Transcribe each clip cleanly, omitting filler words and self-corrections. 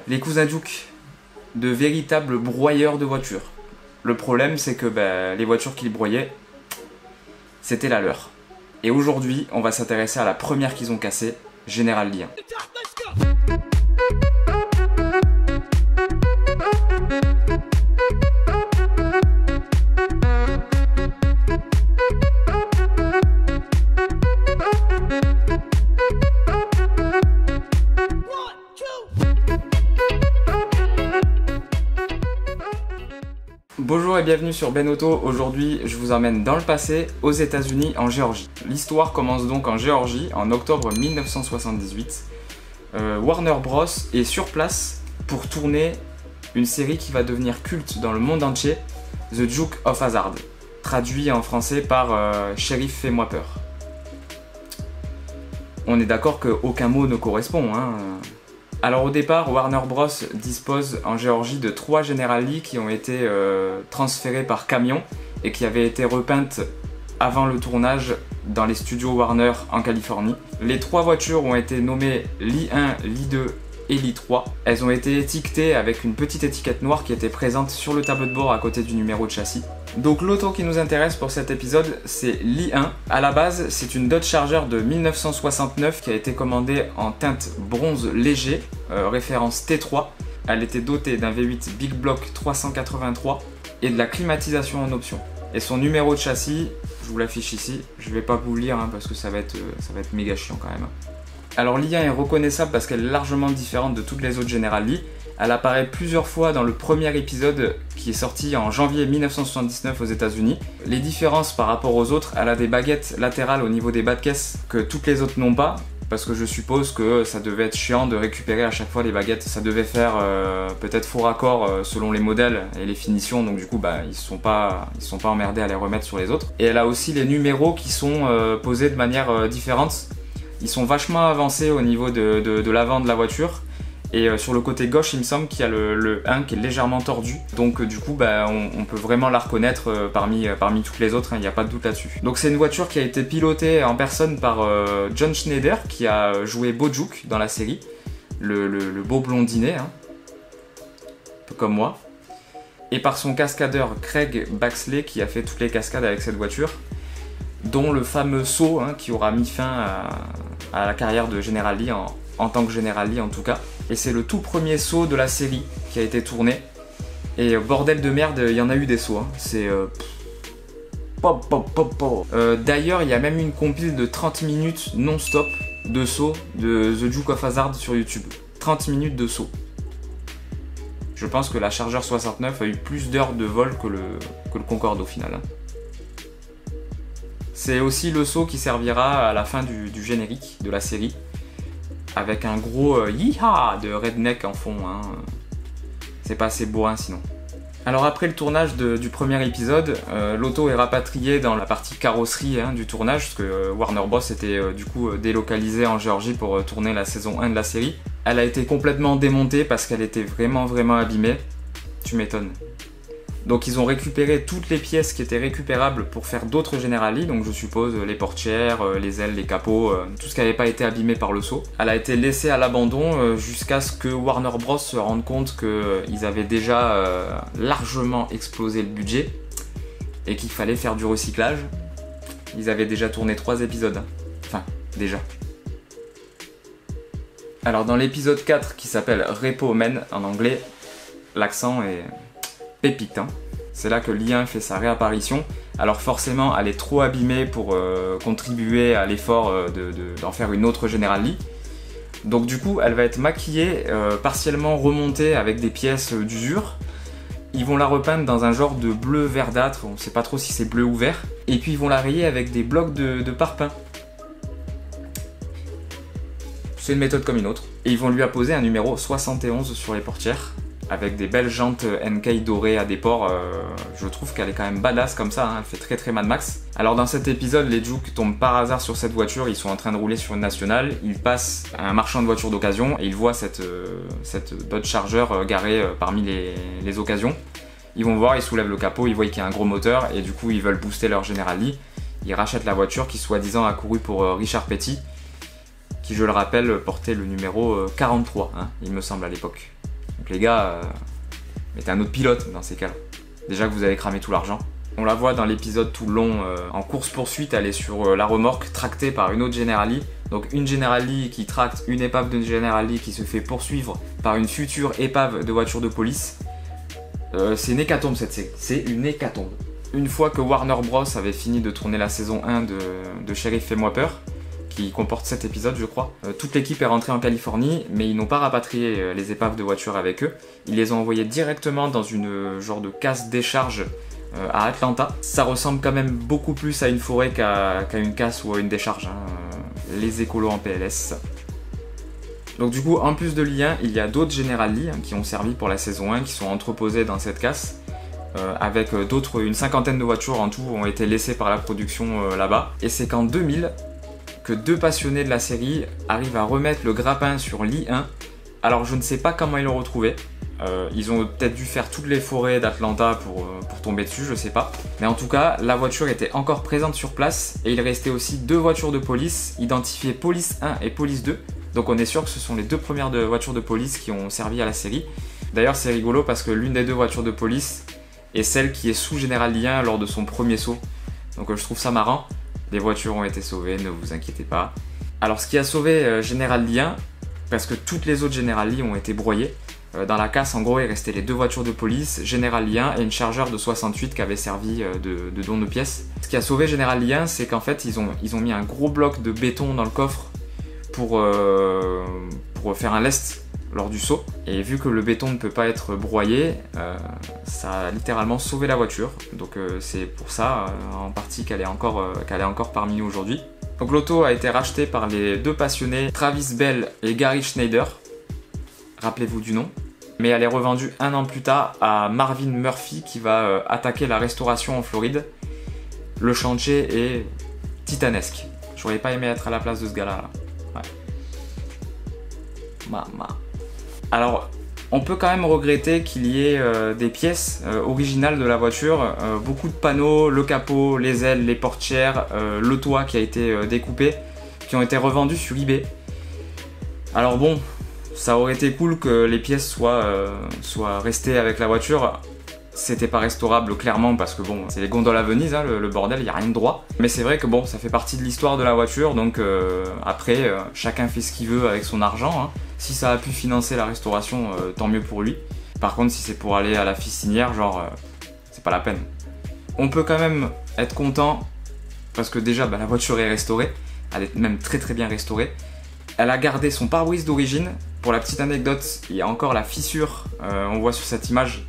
Les cousins Duke, de véritables broyeurs de voitures. Le problème, c'est que les voitures qu'ils broyaient, c'était la leur. Et aujourd'hui, on va s'intéresser à la première qu'ils ont cassée, General Lee 1. Bonjour et bienvenue sur Ben Auto. Aujourd'hui, je vous emmène dans le passé, aux États-Unis, en Géorgie. L'histoire commence donc en Géorgie, en octobre 1978. Warner Bros. Est sur place pour tourner une série qui va devenir culte dans le monde entier, The Duke of Hazzard, traduit en français par Shérif fais-moi peur. On est d'accord qu'aucun mot ne correspond, hein. Alors au départ, Warner Bros dispose en Géorgie de 3 General Lee qui ont été transférées par camion et qui avaient été repeintes avant le tournage dans les studios Warner en Californie. Les 3 voitures ont été nommées Lee 1, Lee 2 et Lee 3. Elles ont été étiquetées avec une petite étiquette noire qui était présente sur le tableau de bord à côté du numéro de châssis. Donc l'auto qui nous intéresse pour cet épisode, c'est Lee 1. À la base, c'est une Dodge Charger de 1969 qui a été commandée en teinte bronze léger, référence T3. Elle était dotée d'un V8 Big Block 383 et de la climatisation en option. Et son numéro de châssis, je vous l'affiche ici, je vais pas vous le lire parce que ça va être méga chiant quand même. Alors Lee 1 est reconnaissable parce qu'elle est largement différente de toutes les autres General Lee. Elle apparaît plusieurs fois dans le premier épisode qui est sorti en janvier 1979 aux États-Unis. Les différences par rapport aux autres, elle a des baguettes latérales au niveau des bas de caisse que toutes les autres n'ont pas, parce que je suppose que ça devait être chiant de récupérer à chaque fois les baguettes. Ça devait faire peut-être faux raccord selon les modèles et les finitions, donc du coup ils se sont pas emmerdés à les remettre sur les autres. Et elle a aussi les numéros qui sont posés de manière différente. Ils sont vachement avancés au niveau de l'avant de la voiture. Et sur le côté gauche, il me semble qu'il y a le 1 qui est légèrement tordu. Donc du coup, on peut vraiment la reconnaître parmi toutes les autres, il n'y a pas de doute là-dessus. Donc c'est une voiture qui a été pilotée en personne par John Schneider, qui a joué Bojuke dans la série, le beau blondinet, un peu comme moi. Et par son cascadeur Craig Baxley, qui a fait toutes les cascades avec cette voiture, dont le fameux saut qui aura mis fin à la carrière de General Lee en tant que General Lee en tout cas. Et c'est le tout premier saut de la série qui a été tourné. Et bordel de merde, il y en a eu des sauts. C'est... D'ailleurs, il y a même une compile de 30 minutes non-stop de sauts de The Duke of Hazzard sur YouTube. 30 minutes de sauts. Je pense que la Charger 69 a eu plus d'heures de vol que le Concorde au final. C'est aussi le saut qui servira à la fin du générique de la série, avec un gros yeehaw de redneck en fond. C'est pas assez bourrin sinon. Alors après le tournage du premier épisode, l'auto est rapatriée dans la partie carrosserie du tournage, parce que Warner Bros était du coup délocalisée en Géorgie pour tourner la saison 1 de la série. Elle a été complètement démontée parce qu'elle était vraiment abîmée. Tu m'étonnes. Donc ils ont récupéré toutes les pièces qui étaient récupérables pour faire d'autres General Lee, donc je suppose les portières, les ailes, les capots, tout ce qui n'avait pas été abîmé par le saut. Elle a été laissée à l'abandon jusqu'à ce que Warner Bros se rende compte qu'ils avaient déjà largement explosé le budget et qu'il fallait faire du recyclage. Ils avaient déjà tourné 3 épisodes. Enfin, déjà. Alors dans l'épisode 4 qui s'appelle Repo Man en anglais, l'accent est... pépite, C'est là que Lee 1 fait sa réapparition. Alors forcément, elle est trop abîmée pour contribuer à l'effort d'en faire une autre General Lee. Donc du coup, elle va être maquillée, partiellement remontée avec des pièces d'usure. Ils vont la repeindre dans un genre de bleu verdâtre, on ne sait pas trop si c'est bleu ou vert. Et puis ils vont la rayer avec des blocs de parpaing. C'est une méthode comme une autre. Et ils vont lui apposer un numéro 71 sur les portières, avec des belles jantes NK dorées à des ports. Je trouve qu'elle est quand même badass comme ça, elle fait très Mad Max. Alors dans cet épisode, les Duke tombent par hasard sur cette voiture, ils sont en train de rouler sur une nationale, ils passent à un marchand de voitures d'occasion et ils voient cette Dodge Charger garée parmi les occasions. Ils vont voir, ils soulèvent le capot, ils voient qu'il y a un gros moteur et du coup ils veulent booster leur General Lee. Ils rachètent la voiture qui soi-disant a couru pour Richard Petty, qui je le rappelle portait le numéro 43, il me semble à l'époque. Donc les gars, mettez un autre pilote dans ces cas-là. Déjà que vous avez cramé tout l'argent. On la voit dans l'épisode tout le long, en course-poursuite, elle est sur la remorque, tractée par une autre General Lee. Donc une General Lee qui tracte une épave de General Lee qui se fait poursuivre par une future épave de voiture de police. C'est une hécatombe cette série, c'est une hécatombe. Une fois que Warner Bros avait fini de tourner la saison 1 de Shérif Fais-moi peur, qui comporte 7 épisodes je crois, toute l'équipe est rentrée en Californie, mais ils n'ont pas rapatrié les épaves de voiture avec eux. Ils les ont envoyées directement dans une genre de casse-décharge à Atlanta. Ça ressemble quand même beaucoup plus à une forêt qu'à une casse ou à une décharge, hein. Les écolos en PLS. Donc du coup, en plus de l'I1, il y a d'autres General Lee qui ont servi pour la saison 1, qui sont entreposés dans cette casse, avec d'autres, une cinquantaine de voitures en tout ont été laissées par la production là-bas. Et c'est qu'en 2000 que 2 passionnés de la série arrivent à remettre le grappin sur l'I1. Alors je ne sais pas comment ils l'ont retrouvé. Ils ont peut-être dû faire toutes les forêts d'Atlanta pour tomber dessus, je sais pas. Mais en tout cas, la voiture était encore présente sur place et il restait aussi 2 voitures de police, identifiées Police 1 et Police 2. Donc on est sûr que ce sont les 2 premières voitures de police qui ont servi à la série. D'ailleurs c'est rigolo parce que l'une des 2 voitures de police est celle qui est sous General Lee 1 lors de son premier saut. Donc je trouve ça marrant. Les voitures ont été sauvées, ne vous inquiétez pas. Alors ce qui a sauvé General Lee 1, parce que toutes les autres General Lee ont été broyées. Dans la casse, en gros, il restait les 2 voitures de police, General Lee 1 et une chargeur de 68 qui avait servi de don de pièces. Ce qui a sauvé General Lee 1, c'est qu'en fait, ils ont mis un gros bloc de béton dans le coffre pour faire un lest lors du saut. Et vu que le béton ne peut pas être broyé, ça a littéralement sauvé la voiture. Donc c'est pour ça, en partie, qu'elle est encore parmi nous aujourd'hui. Donc l'auto a été rachetée par les 2 passionnés, Travis Bell et Gary Schneider. Rappelez-vous du nom. Mais elle est revendue 1 an plus tard à Marvin Murphy qui va attaquer la restauration en Floride. Le chantier est titanesque. J'aurais pas aimé être à la place de ce gars-là. Ouais. Alors, on peut quand même regretter qu'il y ait des pièces originales de la voiture. Beaucoup de panneaux, le capot, les ailes, les portières, le toit qui a été découpé, qui ont été revendus sur eBay. Alors bon, ça aurait été cool que les pièces soient restées avec la voiture. C'était pas restaurable clairement parce que bon, c'est les gondoles à Venise, hein, le bordel, il n'y a rien de droit. Mais c'est vrai que bon, ça fait partie de l'histoire de la voiture, donc après, chacun fait ce qu'il veut avec son argent. Hein. Si ça a pu financer la restauration, tant mieux pour lui. Par contre, si c'est pour aller à la fistinière, genre, c'est pas la peine. On peut quand même être content parce que déjà, la voiture est restaurée. Elle est même très très bien restaurée. Elle a gardé son pare-brise d'origine. Pour la petite anecdote, il y a encore la fissure, on voit sur cette image,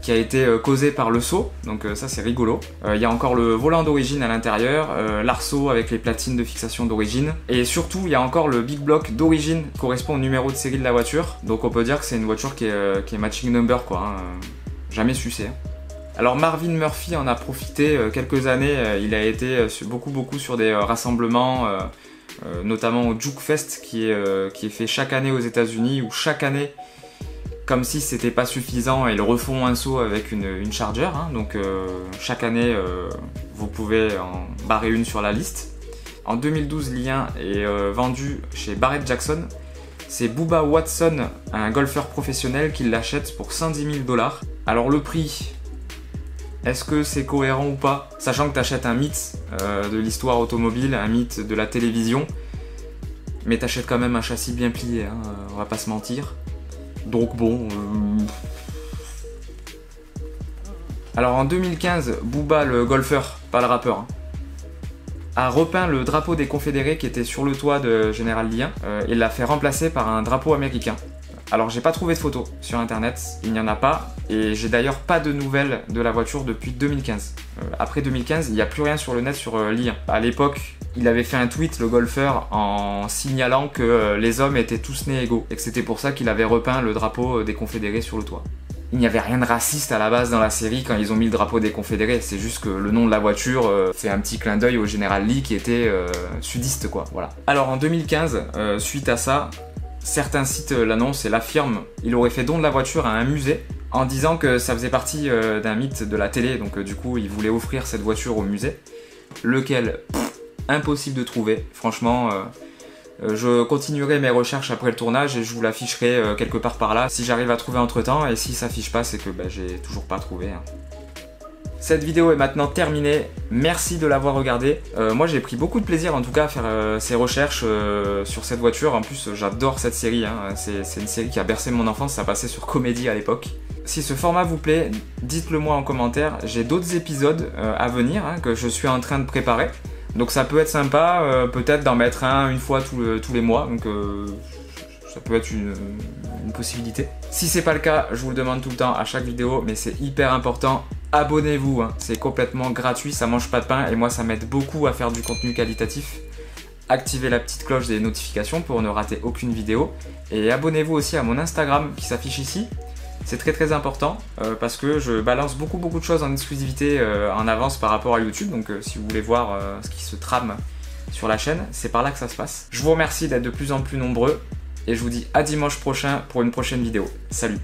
qui a été causée par le saut, donc ça c'est rigolo. Il y a encore le volant d'origine à l'intérieur, l'arceau avec les platines de fixation d'origine, et surtout il y a encore le big block d'origine qui correspond au numéro de série de la voiture, donc on peut dire que c'est une voiture qui est matching number quoi, hein. Jamais sucé. Alors Marvin Murphy en a profité quelques années, il a été beaucoup sur des rassemblements, notamment au Juke Fest qui est fait chaque année aux États-Unis, où chaque année, comme si c'était pas suffisant, ils refont un saut avec une Charger, hein, donc chaque année vous pouvez en barrer une sur la liste. En 2012, l'I1 est vendu chez Barrett Jackson. C'est Bubba Watson, un golfeur professionnel, qui l'achète pour 110 000 $. Alors le prix, est-ce que c'est cohérent ou pas? Sachant que tu achètes un mythe de l'histoire automobile, un mythe de la télévision, mais tu achètes quand même un châssis bien plié, hein, on va pas se mentir. Donc bon... Alors en 2015, Bubba le golfeur, pas le rappeur, hein, a repeint le drapeau des Confédérés qui était sur le toit de General Lee 1 et l'a fait remplacer par un drapeau américain. Alors j'ai pas trouvé de photos sur internet, il n'y en a pas, et j'ai d'ailleurs pas de nouvelles de la voiture depuis 2015. Après 2015, il n'y a plus rien sur le net sur Lee 1. À l'époque, il avait fait un tweet, le golfeur, en signalant que les hommes étaient tous nés égaux, et que c'était pour ça qu'il avait repeint le drapeau des Confédérés sur le toit. Il n'y avait rien de raciste à la base dans la série quand ils ont mis le drapeau des Confédérés, c'est juste que le nom de la voiture fait un petit clin d'œil au General Lee qui était sudiste quoi, voilà. Alors en 2015, suite à ça, certains sites l'annoncent et l'affirment, il aurait fait don de la voiture à un musée en disant que ça faisait partie d'un mythe de la télé, donc du coup il voulait offrir cette voiture au musée, lequel, impossible de trouver, franchement, Je continuerai mes recherches après le tournage et je vous l'afficherai quelque part par là si j'arrive à trouver entre temps, et si ça s'affiche pas c'est que j'ai toujours pas trouvé. Cette vidéo est maintenant terminée, merci de l'avoir regardée. Moi j'ai pris beaucoup de plaisir en tout cas à faire ces recherches sur cette voiture. En plus j'adore cette série, c'est une série qui a bercé mon enfance, ça passait sur Comédie à l'époque. Si ce format vous plaît, dites-le moi en commentaire, j'ai d'autres épisodes à venir que je suis en train de préparer. Donc ça peut être sympa, peut-être d'en mettre une fois tous les mois, donc ça peut être une possibilité. Si c'est pas le cas, je vous le demande tout le temps à chaque vidéo, mais c'est hyper important, abonnez-vous, c'est complètement gratuit, ça mange pas de pain et moi ça m'aide beaucoup à faire du contenu qualitatif. Activez la petite cloche des notifications pour ne rater aucune vidéo, et abonnez-vous aussi à mon Instagram qui s'affiche ici. C'est très important parce que je balance beaucoup de choses en exclusivité en avance par rapport à YouTube, donc si vous voulez voir ce qui se trame sur la chaîne, c'est par là que ça se passe. Je vous remercie d'être de plus en plus nombreux et je vous dis à dimanche prochain pour une prochaine vidéo. Salut!